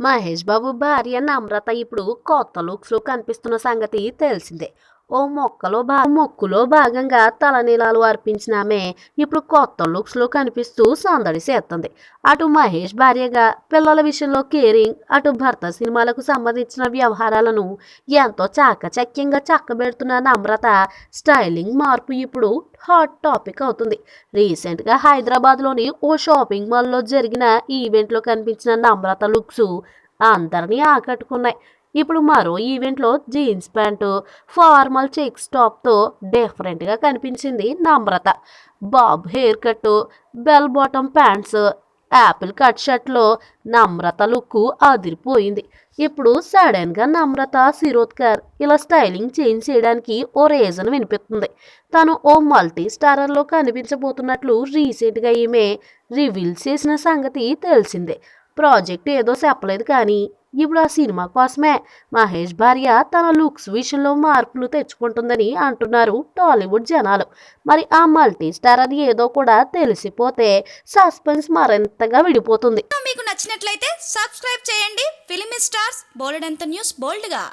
మహేష్ బాబు భార్య నమ్రత ఇప్పుడు కొత్త లుక్స్ లో కనిపిస్తున్న సంగతి తెలిసిందే. ఓ మొక్కులో భాగంగా తలనీలాలు అర్పించిన ఆమె ఇప్పుడు కొత్త లుక్స్ లో కనిపిస్తూ సందడి చేస్తుంది. అటు మహేష్ భార్యగా పిల్లల విషయంలో కేరింగ్, అటు భర్త సినిమాలకు సంబంధించిన వ్యవహారాలను ఎంతో చాకచక్యంగా చక్కబెడుతున్న నమ్రత స్టైలింగ్ మార్పు ఇప్పుడు హాట్ టాపిక్ అవుతుంది. రీసెంట్ గా హైదరాబాద్ లోని ఓ షాపింగ్ మాల్ లో జరిగిన ఈవెంట్ లో కనిపించిన నమ్రత లుక్స్ అందరినీ ఆకట్టుకున్నాయి. ఇప్పుడు మరో ఈవెంట్లో జీన్స్ ప్యాంటు, ఫార్మల్ చెక్స్ టాప్తో డిఫరెంట్గా కనిపించింది Namrata. Bob hair cut, bell bottom pants, apple cut షర్ట్లో నమ్రత లుక్ అదిరిపోయింది. ఇప్పుడు సడన్గా నమ్రత శిరోద్కర్ ఇలా స్టైలింగ్ చేంజ్ చేయడానికి ఓ రీజన్ వినిపిస్తుంది. తను ఓ మల్టీ స్టారర్లో కనిపించబోతున్నట్లు రీసెంట్గా ఈమె రివీల్ చేసిన సంగతి తెలిసిందే. ప్రాజెక్ట్ ఏదో చెప్పలేదు కానీ ఇప్పుడు ఆ సినిమా కోసమే మహేష్ భార్య తన లుక్స్ విషయంలో మార్పులు తెచ్చుకుంటుందని అంటున్నారు టాలీవుడ్ జనాలు. మరి ఆ మల్టీ స్టార్ అది ఏదో కూడా తెలిసిపోతే సస్పెన్స్ మరింతగా విడిపోతుంది. మీకు నచ్చినట్లయితే సబ్స్క్రైబ్ చేయండి. ఫిలిమి స్టార్స్ బోలెడంత న్యూస్ బోల్డ్గా